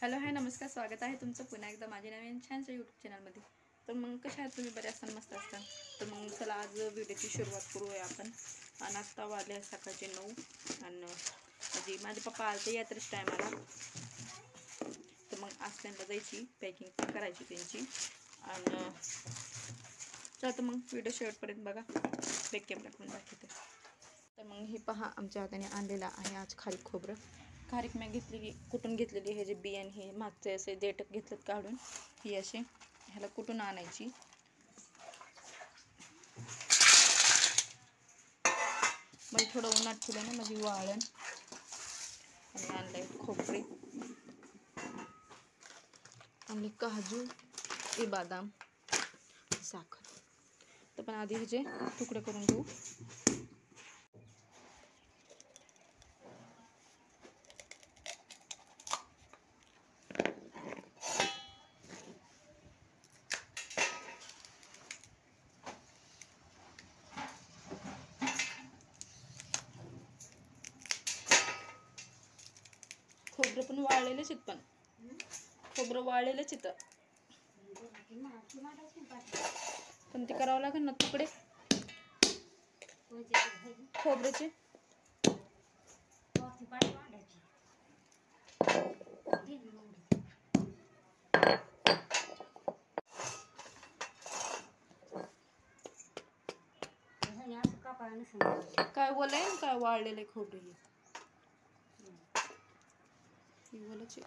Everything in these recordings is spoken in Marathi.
हॅलो हाय नमस्कार, स्वागत आहे तुमचं पुन्हा एकदा माझ्या नवीन छानशा यूट्यूब चॅनलमध्ये. तर मग कशा आहात तुम्ही? बरे असताना, मस्त असता. तर मग चला आज व्हिडिओची सुरुवात करूया आपण. आणि आत्ता वाजले सकाळचे 9 आणि म्हणजे माझे पप्पा आलते यात्रेच टायमाला. तर मग आज त्यांना जायची पॅकिंग करायची त्यांची. आणि चला तर मग व्हिडिओ शेवटपर्यंत बघा, बॅक कॅमेरा पण दाखवते. तर मग हे पहा, आमच्या हाताने आणलेला आहे आज खारीक खोबरं. खारीक मी घेतलेली, कुठून घेतलेली, हे जे बियाण हे मागचे असे देठ घेतलेत काढून, ही असे ह्याला कुठून आणायची. म्हणजे थोडं उन्हात ठेवलं ना म्हणजे वाळण. आणि आणलंय खोबरे आणि काजू, हे बदाम, साखर. तर पण आधी ह्याचे तुकडे करून घेऊ. खोबरं पण वाळलेलंच आहेत, पण खोबरं वाळलेलंच येतं, पण ते करावं लागेल ना तुकडे खोबऱ्याचे. काय बोलाय, काय वाळलेलं आहे खोबरं, हे बोलायचे.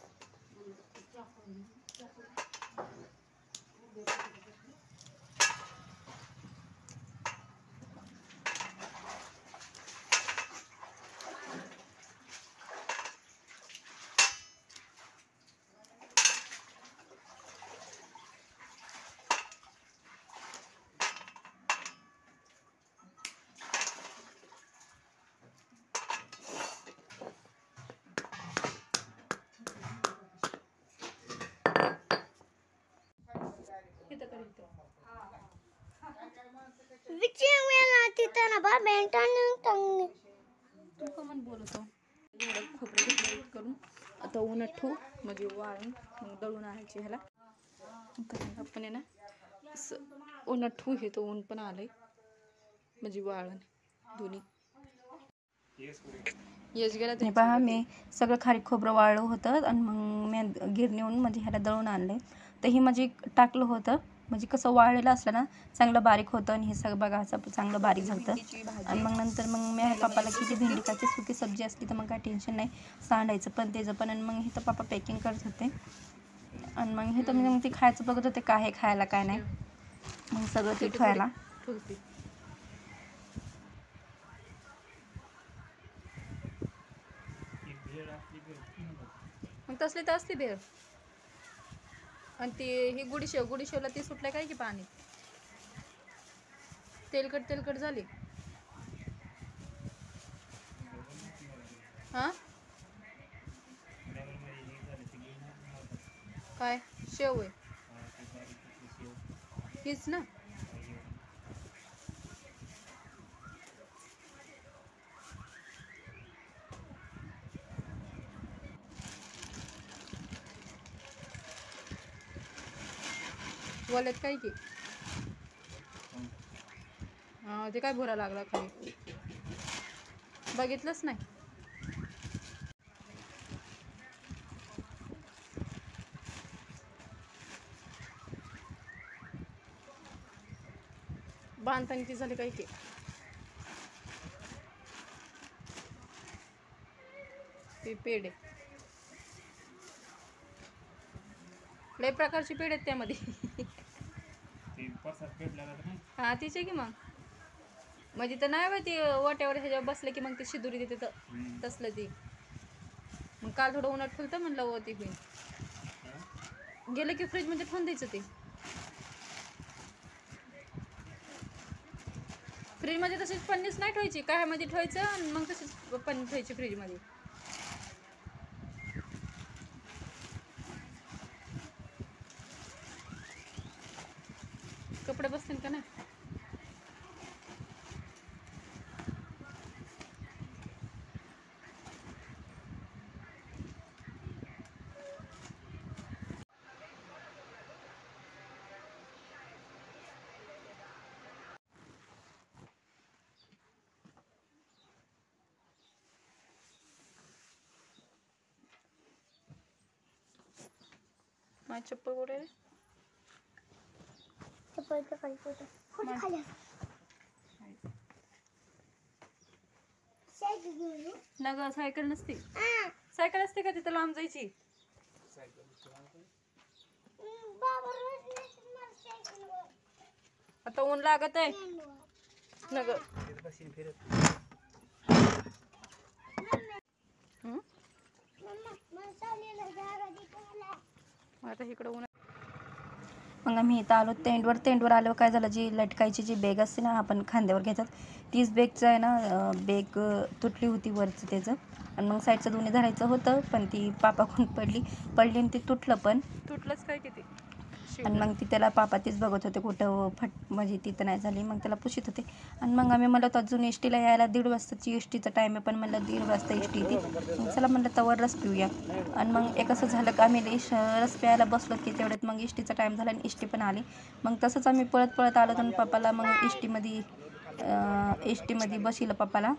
तू का मन बोलतो? खोबरं घेतलं करून आता उन्हात ठेवू म्हणजे वाळून मग दळून आणायची. ह्याला आपण आहे ना असं उन्हात ठेवू. हे तो ऊन पण आलंय म्हणजे वाळण दोन्ही. यश गेला ते पहा, मी सगळं खारीक खोबरं वाळलं होतं आणि मग मी गिरणीहून म्हणजे ह्याला दळून आणले. तर ही म्हणजे टाकलं होतं म्हणजे कसं वाळलेलं असलं ना चांगलं बारीक होतं. आणि हे सगळं बघा असं चांगलं बारीक झालं. आणि मग नंतर मग मी पप्पाला किती भेंडीकाची सुकी सब्जी असली तर मग काय टेन्शन नाही, सांडायचं पण त्याचं पण. आणि मग हे तर पप्पा पॅकिंग करत होते. आणि मग हे तर मग ते खायचं बघत होते, काय आहे खायला काय नाही. मग सगळं ते ठेवायला मग तसली तर असते भेळ. आणि ती ही गुडीशेवला ती सुटलं काय की पाणी तेलकट झाली. हा काय शेव आहे हीच ना. बोलत काय की ते काय भुरा लागला खाली, बघितलंच नाही. बांधताना ती झाली काय की ते पेढे, लय प्रकारची पेढे आहेत त्यामध्ये. हा तिचे की मग म्हणजे तर नाही बा ती वाट्यावर ह्याच्यावर बसलं की मग ती शिदुरी देते तर तसलं ती. मग काल थोडं उन्हात ठेवलं म्हणलं होती होईल, गेलं की फ्रीज मध्ये ठेवून द्यायचं. ते फ्रीज मध्ये तशीच पन्नीस नाही ठेवायची, काय मध्ये ठेवायचं आणि मग तशीच पन्नी ठेवायची फ्रीज मध्ये. कपडे बसतील का नाही. माझी चप्पल कुठे आहे? ना ग सायकल नसते. सायकल असते का तिथं लांब जायची? आता ऊन लागत आहे ना ग. आता इकडं ऊन. मग आम्ही इथं आलो टेंटवर आलो. काय झालं, जी लटकायची जी बॅग असते ना आपण खांद्यावर घेतात, तीच बॅगचं आहे ना बॅग तुटली होती वरचं त्याचं. आणि मग साईडचं दोन्ही धरायचं होतं, पण ती पापाकडून पडली आणि ते तुटलंच काय किती. आणि मग ती त्याला पापा तीच बघत होते कुठं म्हणजे तिथं नाही झाली. मग त्याला पुशीत होते. आणि मग आम्ही म्हणलं तर अजून एस टीला यायला 1:30 वाजताची एस टीचा टाईम आहे, पण म्हणलं 1:30 वाजता एस टी येते. मग चला म्हणलं तवर रस पिऊया. आणि मग एक असं झालं का आम्ही रस प्यायला बसलो की तेवढ्यात मग एस टीचा टाईम झाला आणि एस टी पण आली. मग तसंच आम्ही पळत आलो तर पप्पाला मग एस टीमध्ये बसिलं पप्पाला.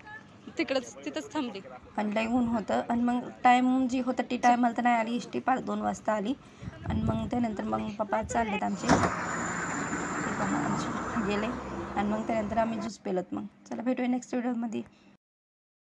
तिथंच थांबली आणि लई ऊन होतं. आणि मग टाईम जी होतं ती टायमाला तर नाही आली एस टी, 2 वाजता आली. आणि मग त्यानंतर मग पप्पा चाललेत आमचे गेले. आणि मग त्यानंतर आम्ही ज्यूस पेलत. मग चला भेटूया नेक्स्ट व्हिडिओमध्ये.